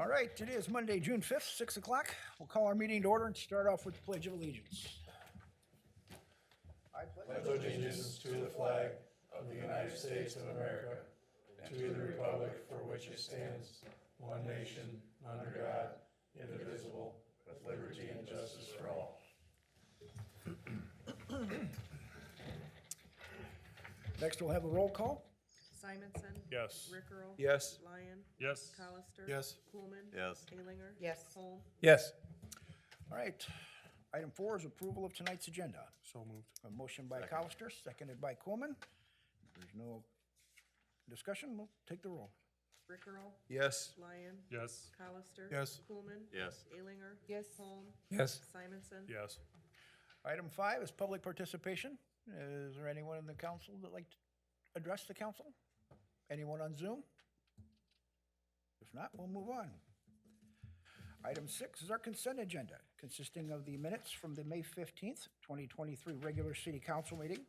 All right, it is Monday, June 5th, 6 o'clock. We'll call our meeting to order and start off with the Pledge of Allegiance. I pledge Allegiance to the flag of the United States of America and to the republic for which it stands, one nation, under God, indivisible, with liberty and justice for all. Next, we'll have a roll call. Simonson. Yes. Rickrell. Yes. Lyon. Yes. Hollister. Yes. Coolman. Yes. Alinger. Yes. Holm. Yes. All right, item 4 is approval of tonight's agenda. So moved. A motion by Hollister, seconded by Coolman. If there's no discussion, we'll take the roll. Rickrell. Yes. Lyon. Yes. Hollister. Yes. Coolman. Yes. Alinger. Yes. Holm. Yes. Simonson. Yes. Item 5 is public participation. Is there anyone in the council that'd like to address the council? Anyone on Zoom? If not, we'll move on. Item 6 is our consent agenda, consisting of the minutes from the May 15th, 2023 regular city council meeting,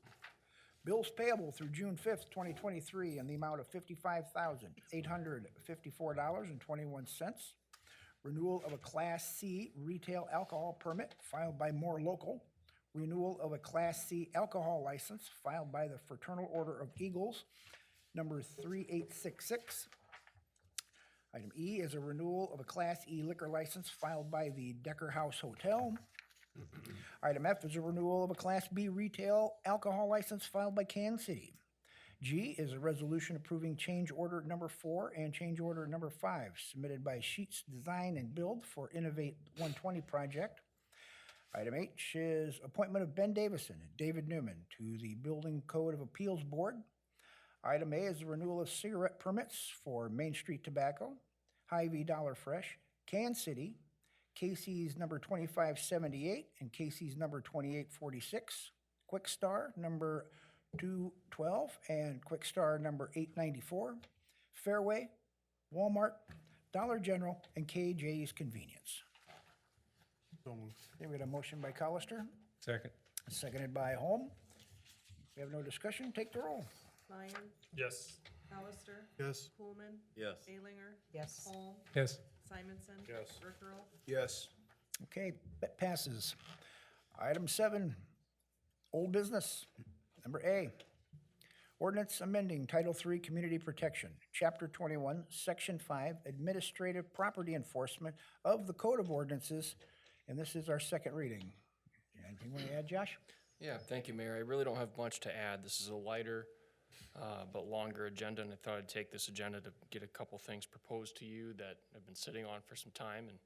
bills payable through June 5th, 2023 in the amount of $55,854.21, renewal of a Class C retail alcohol permit filed by More Local, renewal of a Class C alcohol license filed by the Fraternal Order of Eagles, number 3866. Item E is a renewal of a Class E liquor license filed by the Decker House Hotel. Item F is a renewal of a Class B retail alcohol license filed by Can City. G is a resolution approving change order number 4 and change order number 5 submitted by Sheets Design and Build for Innovate 120 project. Item H is appointment of Ben Davison and David Neumann to the Building Code of Appeals Board. Item A is the renewal of cigarette permits for Main Street Tobacco, HyVee Dollar Fresh, Can City, Casey's number 2578 and Casey's number 2846, Kwik Star number 212 and Kwik Star number 894, Fareway, Walmart, Dollar General, and KJ's Convenience. So moved. Okay, we had a motion by Hollister, Second. seconded by Holm. If we have no discussion, take the roll. Lyon. Yes. Hollister. Yes. Coolman. Yes. Alinger. Yes. Holm. Yes. Simonson. Yes. Rickrell. Yes. Okay, that passes. Item 7, old business. Number A, ordinance amending Title III Community Protection, Chapter 21, Section 5, Administrative Property Enforcement of the Code of Ordinances, and this is our second reading. Anything you want to add, Josh? Yeah, thank you, Mayor. I really don't have much to add. This is a lighter but longer agenda, and I thought I'd take this agenda to get a couple things proposed to you that I've been sitting on for some time and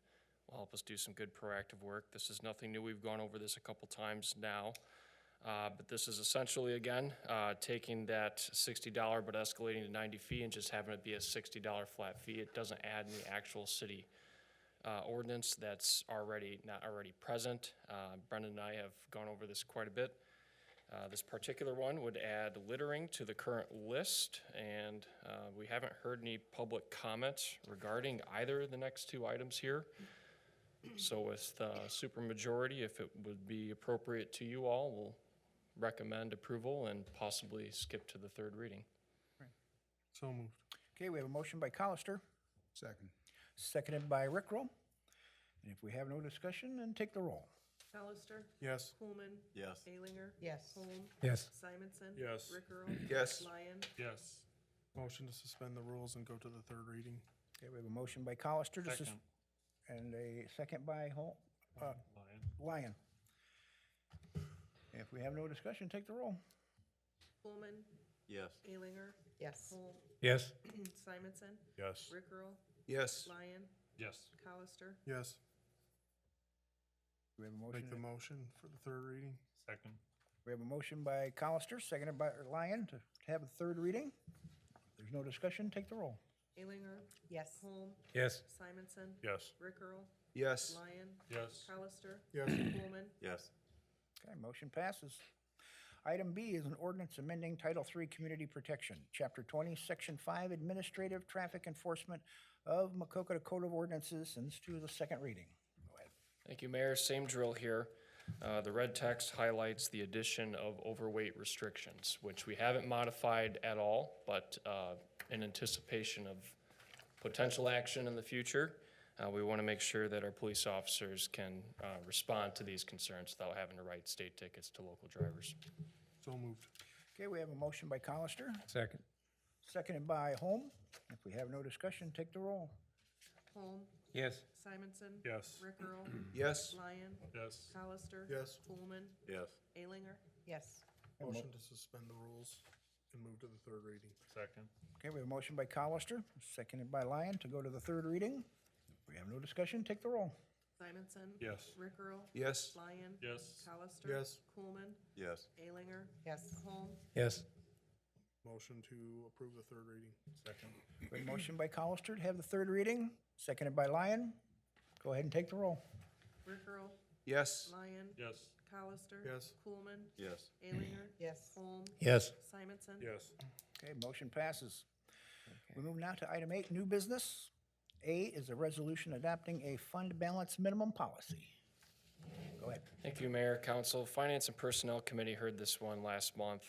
will help us do some good proactive work. This is nothing new. We've gone over this a couple times now, but this is essentially, again, taking that $60 but escalating to 90 fee and just having it be a $60 flat fee. It doesn't add any actual city ordinance that's not already present. Brendan and I have gone over this quite a bit. This particular one would add littering to the current list, and we haven't heard any public comments regarding either of the next two items here. So with the supermajority, if it would be appropriate to you all, we'll recommend approval and possibly skip to the third reading. So moved. Okay, we have a motion by Hollister, Second. seconded by Rickrell. And if we have no discussion, then take the roll. Hollister. Yes. Coolman. Yes. Alinger. Yes. Holm. Yes. Simonson. Yes. Rickrell. Yes. Lyon. Yes. Motion to suspend the rules and go to the third reading. Okay, we have a motion by Hollister to Second. and a second by Lyon. If we have no discussion, take the roll. Coolman. Yes. Alinger. Yes. Holm. Yes. Simonson. Yes. Rickrell. Yes. Lyon. Yes. Hollister. Yes. We have a Make motion. the motion for the third reading. Second. We have a motion by Hollister, seconded by Lyon to have a third reading. If there's no discussion, take the roll. Alinger. Yes. Holm. Yes. Simonson. Yes. Rickrell. Yes. Lyon. Yes. Hollister. Yes. Coolman. Yes. Okay, motion passes. Item B is an ordinance amending Title III Community Protection, Chapter 20, Section 5, Administrative Traffic Enforcement of Maquoketa Code of Ordinances, and this too is a second reading. Go ahead. Thank you, Mayor. Same drill here. The red text highlights the addition of overweight restrictions, which we haven't modified at all, but in anticipation of potential action in the future, We want to make sure that our police officers can respond to these concerns without having to write state tickets to local drivers. So moved. Okay, we have a motion by Colister, Second. seconded by Holm. If we have no discussion, take the roll. Holm, Yes. Simonson. Yes. Rick Earl, Yes. Lyon, Yes. Colister. Yes. Coolman, Yes. Alinger. yes, Motion to suspend the rules and move to the third reading. Second. Okay, we have a motion by Colister, seconded by Lyon to go to the third reading. If we have no discussion, take the roll. Simonson. Yes. Rick Earl, Yes. Lyon. Yes. Colister. Yes. Coolman, Yes. Alinger. yes, Holm, Yes. Motion to approve the third reading. Second. We have a motion by Colister to have the third reading, seconded by Lyon. Go ahead and take the roll. Rick Earl, Yes. Lyon. Yes. Colister. Yes. Coolman, Yes. Alinger. yes, Holm, Yes. Simonson. Yes. Okay, motion passes. We move now to item 8, new business. A is a resolution adopting a fund balance minimum policy. Go ahead. Thank you, Mayor, Council. Finance and Personnel Committee heard this one last month.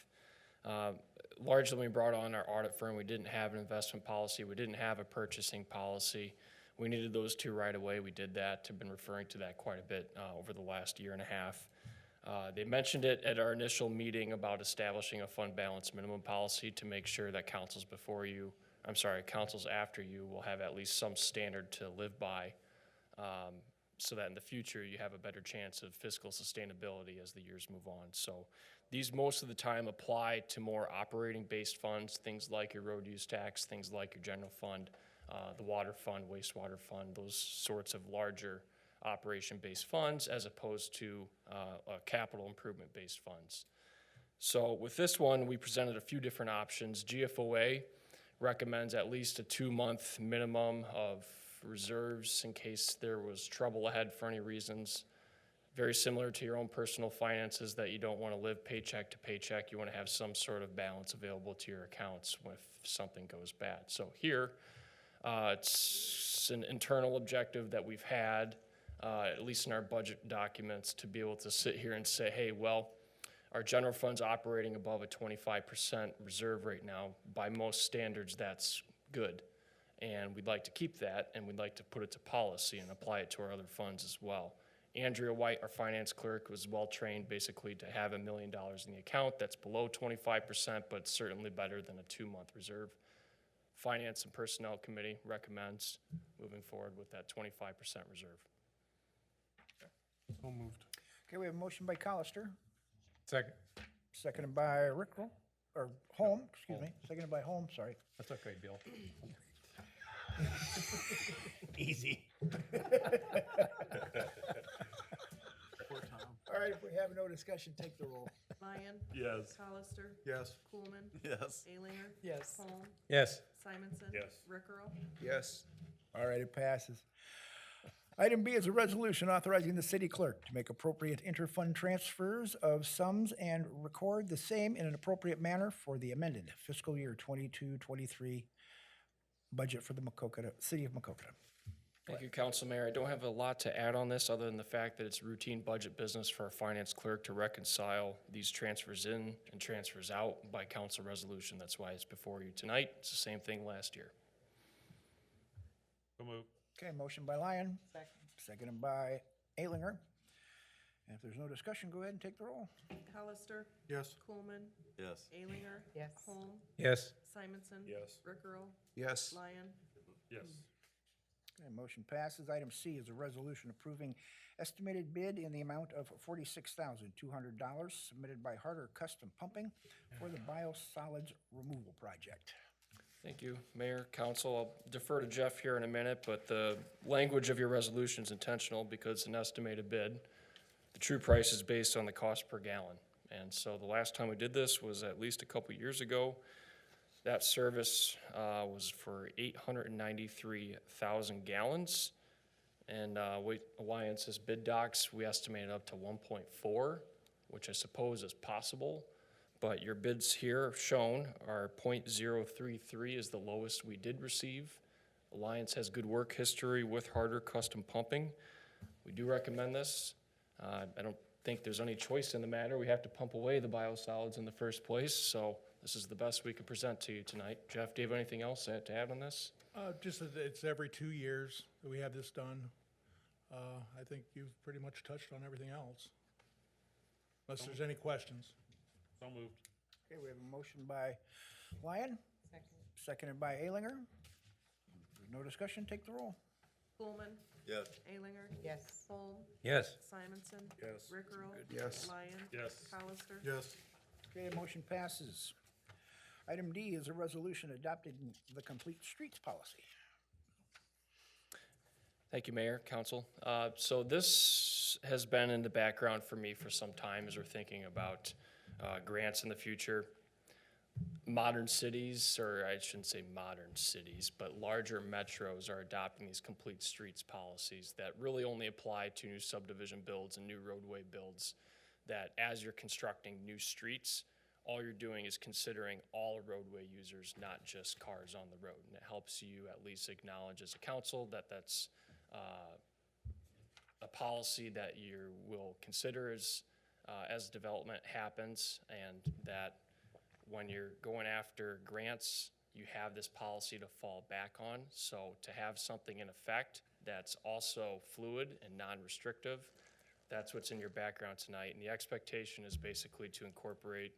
Largely, we brought on our audit firm. We didn't have an investment policy. We didn't have a purchasing policy. We needed those two right away. We did that. I've been referring to that quite a bit over the last year and a half. They mentioned it at our initial meeting about establishing a fund balance minimum policy to make sure that councils after you will have at least some standard to live by, so that in the future you have a better chance of fiscal sustainability as the years move on. So these most of the time apply to more operating-based funds, things like your road use tax, things like your general fund, the water fund, wastewater fund, those sorts of larger operation-based funds, as opposed to capital improvement-based funds. So with this one, we presented a few different options. GFOA recommends at least a 2-month minimum of reserves in case there was trouble ahead for any reasons. Very similar to your own personal finances, that you don't want to live paycheck to paycheck. You want to have some sort of balance available to your accounts if something goes bad. So here, it's an internal objective that we've had, at least in our budget documents, to be able to sit here and say, hey, well, our general fund's operating above a 25% reserve right now. By most standards, that's good. And we'd like to keep that, and we'd like to put it to policy and apply it to our other funds as well. Andrea White, our finance clerk, was well-trained basically to have $1 million in the account. That's below 25%, but certainly better than a 2-month reserve. Finance and Personnel Committee recommends moving forward with that 25% reserve. So moved. Okay, we have a motion by Colister, Second. seconded by Rickrell, or Holm, excuse me, seconded by Holm, sorry. That's okay, Bill. Easy. All right, if we have no discussion, take the roll. Lyon. Yes. Colister. Yes. Coolman, Yes. Alinger. yes, Holm, Yes. Simonson. Yes. Rick Earl, Yes. All right, it passes. Item B is a resolution authorizing the city clerk to make appropriate interfund transfers of sums and record the same in an appropriate manner for the amended fiscal year 22-23 budget for the Maquoketa, city of Maquoketa. Thank you, Council Mayor. I don't have a lot to add on this, other than the fact that it's routine budget business for our finance clerk to reconcile these transfers in and transfers out by council resolution. That's why it's before you tonight. It's the same thing last year. So moved. Okay, motion by Lyon, second, seconded by Alinger. And if there's no discussion, go ahead and take the roll. Colister. Yes. Coolman, Yes. Alinger. yes, Holm, Yes. Simonson. Yes. Rick Earl, Yes. Lyon, Yes. Okay, motion passes. Item C is a resolution approving estimated bid in the amount of $46,200 submitted by Harder Custom Pumping for the biosolids removal project. Thank you, Mayor, Council. I'll defer to Jeff here in a minute, but the language of your resolution is intentional because it's an estimated bid. The true price is based on the cost per gallon. And so the last time we did this was at least a couple years ago. That service was for 893,000 gallons. And Alliance's bid docs, we estimated up to 1.4, which I suppose is possible. But your bids here shown are .033 is the lowest we did receive. Alliance has good work history with Harder Custom Pumping. We do recommend this. I don't think there's any choice in the matter. We have to pump away the biosolids in the first place, so this is the best we can present to you tonight. Jeff, do you have anything else to add on this? Just that it's every 2 years that we have this done. I think you've pretty much touched on everything else. Unless there's any questions. So moved. Okay, we have a motion by Lyon, seconded by Alinger. There's no discussion, take the roll. Coolman. Yes. Alinger. Yes. Holm. Yes. Simonson. Yes. Rickrell. Yes. Lyon. Yes. Colister. Yes. Okay, motion passes. Item D is a resolution adopting the complete streets policy. Thank you, Mayor, Council. So this has been in the background for me for some time as we're thinking about grants in the future. Modern cities, or I shouldn't say modern cities, but larger metros are adopting these complete streets policies that really only apply to new subdivision builds and new roadway builds, that as you're constructing new streets, all you're doing is considering all roadway users, not just cars on the road. And it helps you at least acknowledge as a council that that's a policy that you will consider as development happens, and that when you're going after grants, you have this policy to fall back on. So to have something in effect that's also fluid and non-restrictive, that's what's in your background tonight. And the expectation is basically to incorporate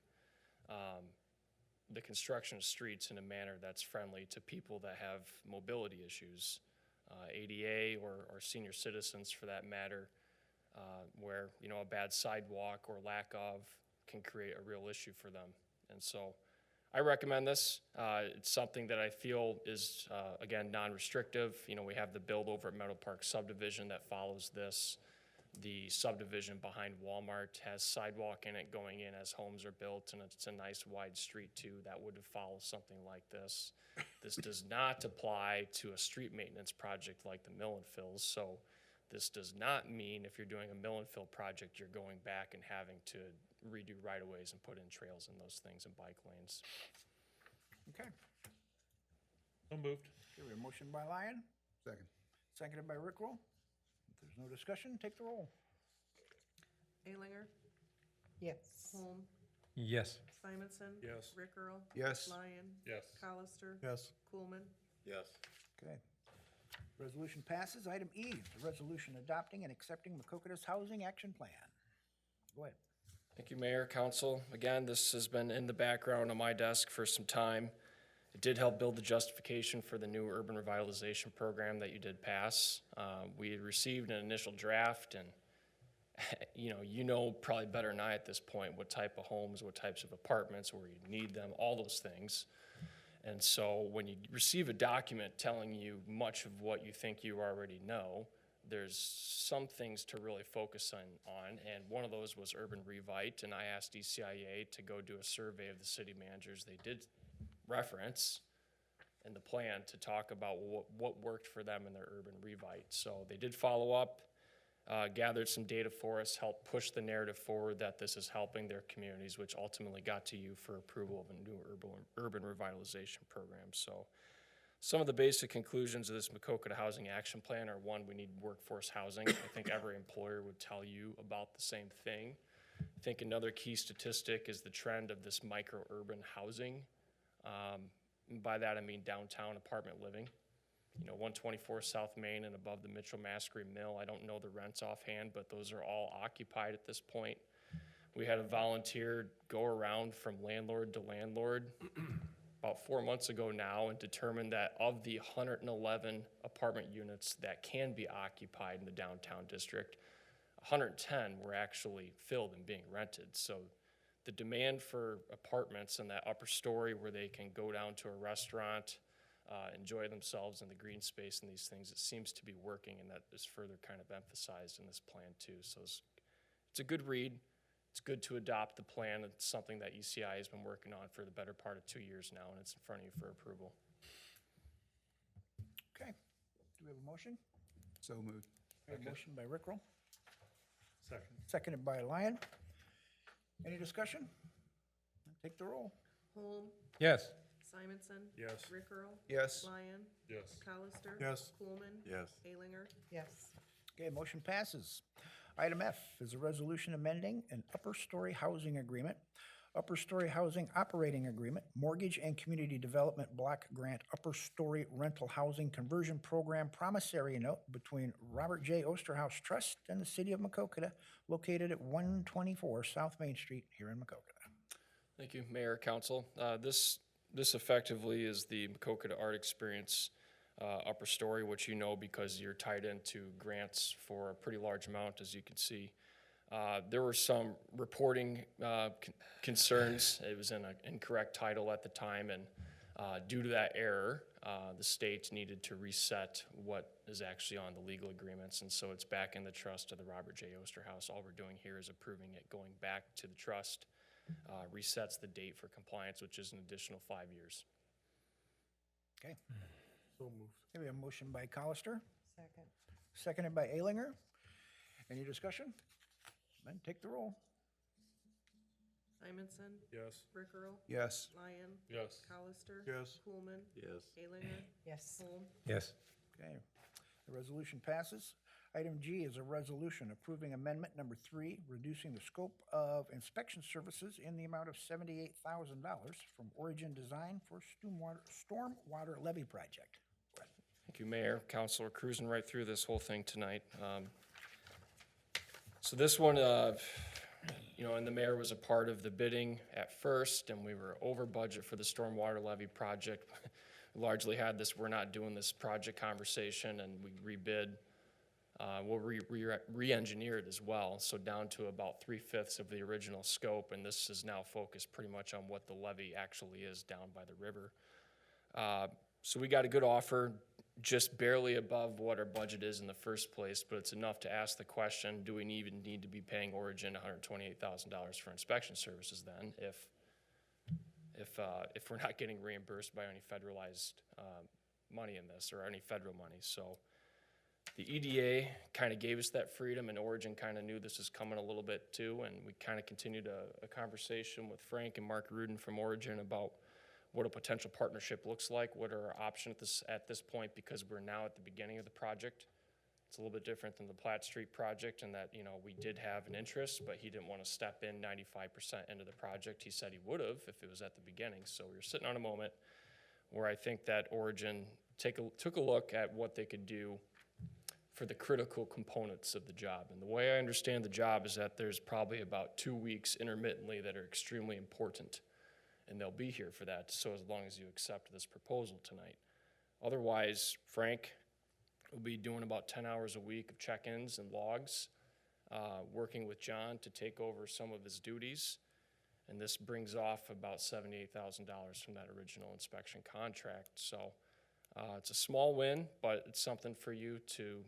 the construction of streets in a manner that's friendly to people that have mobility issues, ADA or senior citizens for that matter, where, you know, a bad sidewalk or lack of can create a real issue for them. And so I recommend this. It's something that I feel is, again, non-restrictive. You know, we have the build over at Meadow Park subdivision that follows this. The subdivision behind Walmart has sidewalk in it going in as homes are built, and it's a nice wide street too that would follow something like this. This does not apply to a street maintenance project like the mill and fills. So this does not mean if you're doing a mill and fill project, you're going back and having to redo right-of-ways and put in trails and those things and bike lanes. Okay, So moved. okay, we have a motion by Lyon, Second. seconded by Rickrell. If there's no discussion, take the roll. Alinger. Yes. Holm. Yes. Simonson. Yes. Rickrell. Yes. Lyon. Yes. Colister. Yes. Coolman. Yes. Okay. Resolution passes. Item E, the resolution adopting and accepting Maquoketa's housing action plan. Go ahead. Thank you, Mayor, Council. Again, this has been in the background on my desk for some time. It did help build the justification for the new urban revitalization program that you did pass. We had received an initial draft, and you know probably better than I at this point what type of homes, what types of apartments, where you need them, all those things. And so when you receive a document telling you much of what you think you already know, there's some things to really focus on, and one of those was urban revite, and I asked ECIA to go do a survey of the city managers. They did reference in the plan to talk about what worked for them in their urban revite. So they did follow up, gathered some data for us, helped push the narrative forward that this is helping their communities, which ultimately got to you for approval of a new urban revitalization program. So some of the basic conclusions of this Maquoketa Housing Action Plan are: one, we need workforce housing. I think every employer would tell you about the same thing. I think another key statistic is the trend of this micro-urban housing. And by that I mean downtown apartment living. 124 South Main and above the Mitchell-Maskery Mill. I don't know the rents offhand, but those are all occupied at this point. We had a volunteer go around from landlord to landlord about 4 months ago now and determined that of the 111 apartment units that can be occupied in the downtown district, 110 were actually filled and being rented. So the demand for apartments in that upper story where they can go down to a restaurant, enjoy themselves in the green space and these things, it seems to be working, and that is further kind of emphasized in this plan too. So it's a good read. It's good to adopt the plan. It's something that ECI has been working on for the better part of 2 years now, and it's in front of you for approval. Okay, do we have a motion? So moved. We have a motion by Rickrell, Second. seconded by Lyon. Any discussion? Take the roll. Holm. Yes. Simonson. Yes. Rickrell. Yes. Lyon. Yes. Colister. Yes. Coolman. Yes. Alinger. Yes. Okay, motion passes. Item F is a resolution amending an upper story housing agreement Upper Story Housing Operating Agreement, Mortgage and Community Development Block Grant Upper Story Rental Housing Conversion Program Promissory Note between Robert J. Osterhaus Trust and the City of Maquoketa, located at 124 South Main Street here in Maquoketa. Thank you, Mayor, Council. This effectively is the Maquoketa Art Experience Upper Story, which you know because you're tied into grants for a pretty large amount, as you can see. There were some reporting concerns. It was an incorrect title at the time, and due to that error, the state needed to reset what is actually on the legal agreements, and so it's back in the trust of the Robert J. Osterhaus. All we're doing here is approving it going back to the trust, resets the date for compliance, which is an additional 5 years. Okay. So moved. Okay, we have a motion by Colister, Second. seconded by Alinger. Any discussion? Then take the roll. Simonson, Yes. Rickrell, Yes. Lyon, Yes. Colister. Yes. Coolman, Yes. Alinger, Yes. Holm. Yes. Okay, the resolution passes. Item G is a resolution approving amendment number 3, reducing the scope of inspection services in the amount of $78,000 from Origin Design for stormwater levy project. Thank you, Mayor, Council. We're cruising right through this whole thing tonight. So this one, and the mayor was a part of the bidding at first, and we were over budget for the stormwater levy project. We largely had this, we're not doing this project conversation, and we rebid. We'll re-engineer it as well, so down to about 3/5 of the original scope, and this is now focused pretty much on what the levy actually is down by the river. So we got a good offer, just barely above what our budget is in the first place, but it's enough to ask the question, do we even need to be paying Origin $128,000 for inspection services then, if we're not getting reimbursed by any federalized money in this, or any federal money? So the EDA kind of gave us that freedom, and Origin kind of knew this was coming a little bit too, and we kind of continued a conversation with Frank and Mark Rudin from Origin about what a potential partnership looks like, what are our options at this point, because we're now at the beginning of the project. It's a little bit different than the Platt Street project in that, we did have an interest, but he didn't want to step in 95% into the project. He said he would have if it was at the beginning. So we were sitting on a moment where I think that Origin took a look at what they could do for the critical components of the job. And the way I understand the job is that there's probably about 2 weeks intermittently that are extremely important, and they'll be here for that, so as long as you accept this proposal tonight. Otherwise, Frank will be doing about 10 hours a week of check-ins and logs, working with John to take over some of his duties, and this brings off about $78,000 from that original inspection contract. So it's a small win, but it's something for you to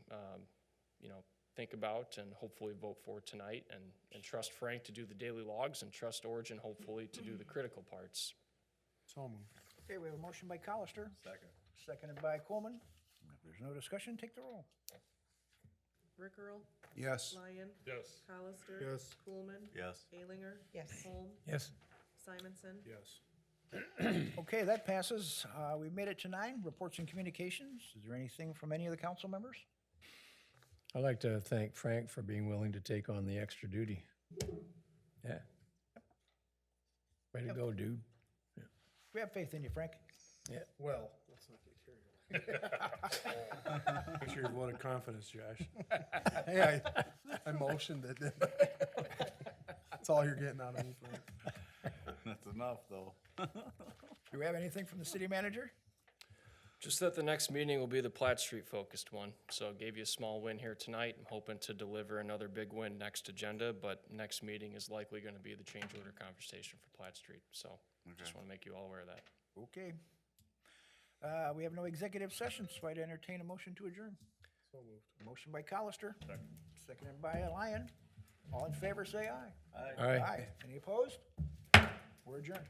think about and hopefully vote for tonight, and trust Frank to do the daily logs, and trust Origin hopefully to do the critical parts. So moved. Okay, we have a motion by Colister, Second. seconded by Coolman. If there's no discussion, take the roll. Rickrell, Yes. Lyon, Yes. Colister. Yes. Coolman, Yes. Alinger. Yes. Holm. Yes. Simonson. Yes. Okay, that passes. We've made it to 9, reports and communications. Is there anything from any of the council members? I'd like to thank Frank for being willing to take on the extra duty. Yeah. Way to go, dude. We have faith in you, Frank. Well, let's not get carried away. Make sure you vote of confidence, Josh. Hey, I motioned it. That's all you're getting out of me, Frank. That's enough, though. Do we have anything from the city manager? Just that the next meeting will be the Platt Street focused one. So gave you a small win here tonight. I'm hoping to deliver another big win next agenda, but next meeting is likely going to be the change order conversation for Platt Street. So just want to make you all aware of that. Okay. We have no executive session, so I'd entertain a motion to adjourn. So moved. Motion by Colister. Seconded by Lyon. All in favor, say aye. All right. Any opposed? We're adjourned.